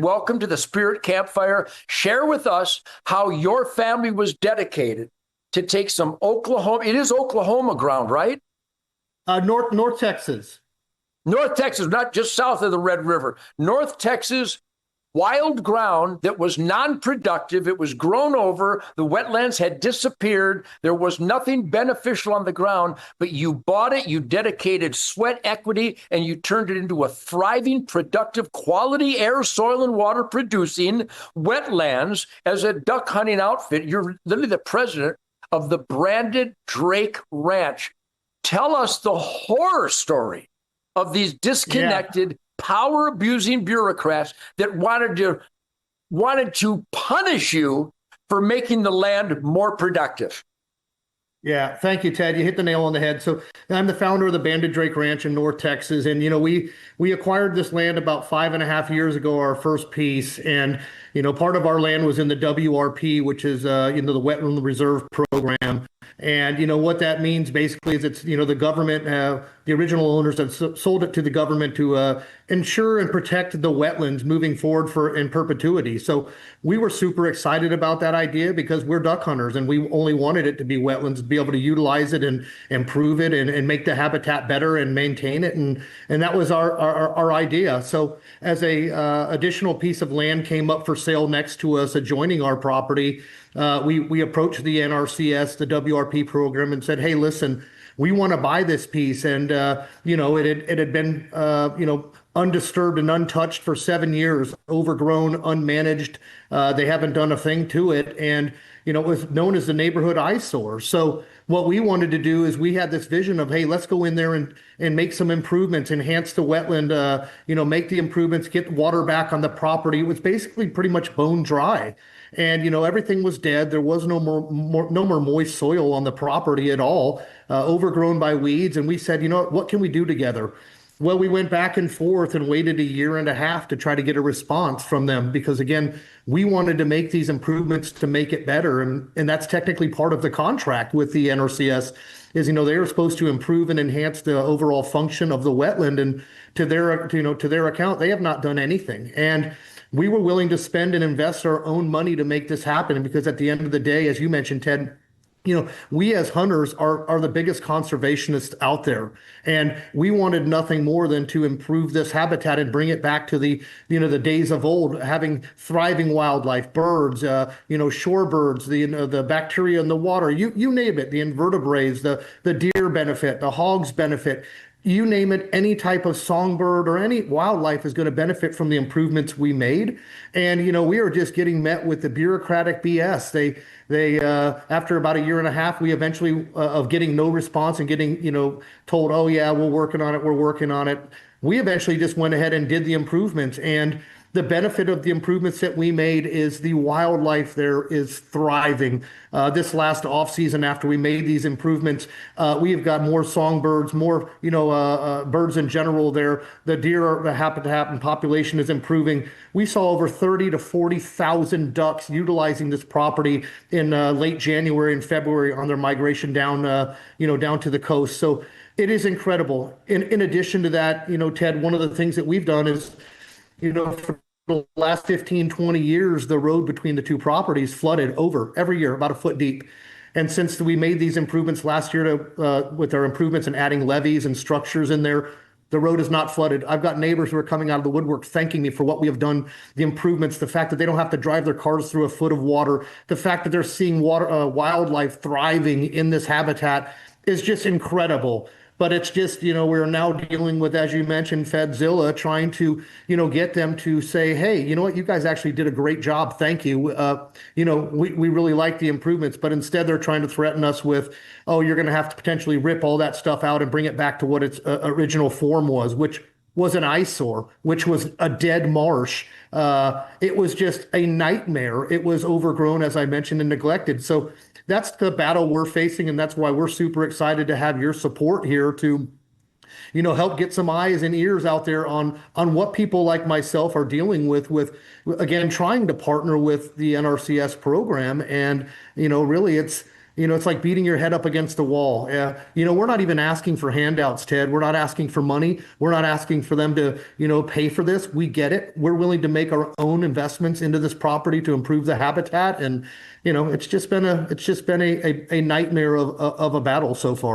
welcome to the Spirit Campfire. Share with us how your family was dedicated to take some Oklahoma. It is Oklahoma ground, right? North Texas. North Texas, not just south of the Red River. North Texas, wild ground that was non-productive. It was grown over. The wetlands had disappeared. There was nothing beneficial on the ground, but you bought it, you dedicated sweat equity, and you turned it into a thriving, productive, quality air, soil, and water producing wetlands as a duck hunting outfit. You're literally the president of the branded Drake Ranch. Tell us the horror story of these disconnected, power-abusing bureaucrats that wanted to punish you for making the land more productive. Yeah, thank you, Ted. You hit the nail on the head. So I'm the founder of the Banded Drake Ranch in North Texas, and we acquired this land about 5.5 years ago, our first piece, and part of our land was in the WRP, which is the Wetland Reserve Program. And what that means basically is it's the government, the original owners have sold it to the government to ensure and protect the wetlands moving forward in perpetuity. So we were super excited about that idea because we're duck hunters and we only wanted it to be wetlands, to be able to utilize it and improve it and make the habitat better and maintain it. And that was our idea. So as a additional piece of land came up for sale next to us adjoining our property, we approached the NRCS, the WRP program, and said, "Hey, listen, we want to buy this piece." And it had been undisturbed and untouched for 7 years, overgrown, unmanaged. They haven't done a thing to it, and it was known as the neighborhood eyesore. So what we wanted to do is we had this vision of, hey, let's go in there and make some improvements, enhance the wetland, make the improvements, get water back on the property. It was basically pretty much bone dry. And everything was dead. There was no more moist soil on the property at all, overgrown by weeds. And we said, what can we do together? Well, we went back and forth and waited 1.5 years to try to get a response from them because, again, we wanted to make these improvements to make it better. And that's technically part of the contract with the NRCS is, they were supposed to improve and enhance the overall function of the wetland. And to their account, they have not done anything. And we were willing to spend and invest our own money to make this happen because at the end of the day, as you mentioned, Ted, we as hunters are the biggest conservationists out there. And we wanted nothing more than to improve this habitat and bring it back to the days of old, having thriving wildlife, birds, shorebirds, the bacteria in the water, you name it, the invertebrates, the deer benefit, the hogs benefit. You name it, any type of songbird or any wildlife is going to benefit from the improvements we made. And, we are just getting met with the bureaucratic BS. They after about 1.5 years, we eventually, of getting no response and getting, told, oh yeah, we're working on it. We eventually just went ahead and did the improvements. And the benefit of the improvements that we made is the wildlife there is thriving. This last off season, after we made these improvements, we have got more songbirds, more birds in general there. The deer, the habitat and population is improving. We saw over 30 to 40,000 ducks utilizing this property in late January and February on their migration down to the coast. So it is incredible. In addition to that, Ted, one of the things that we've done is, for the last 15, 20 years, the road between the two properties flooded over every year, about 1 foot deep. And since we made these improvements last year with our improvements and adding levees and structures in there, the road is not flooded. I've got neighbors who are coming out of the woodwork thanking me for what we have done, the improvements, the fact that they don't have to drive their cars through 1 foot of water, the fact that they're seeing wildlife thriving in this habitat is just incredible. But it's just, we're now dealing with, as you mentioned, Fedzilla, trying to, get them to say, hey, you know what, you guys actually did a great job. Thank you. We really like the improvements. But instead, they're trying to threaten us with, oh, you're going to have to potentially rip all that stuff out and bring it back to what its original form was, which was an eyesore, which was a dead marsh. It was just a nightmare. It was overgrown, as I mentioned, and neglected. So that's the battle we're facing, and that's why we're super excited to have your support here to, help get some eyes and ears out there on what people like myself are dealing with again, trying to partner with the NRCS program. And, really, it's it's like beating your head up against a wall. We're not even asking for handouts, Ted. We're not asking for money. We're not asking for them to, pay for this. We get it. We're willing to make our own investments into this property to improve the habitat. And, it's just been a nightmare of a battle so far.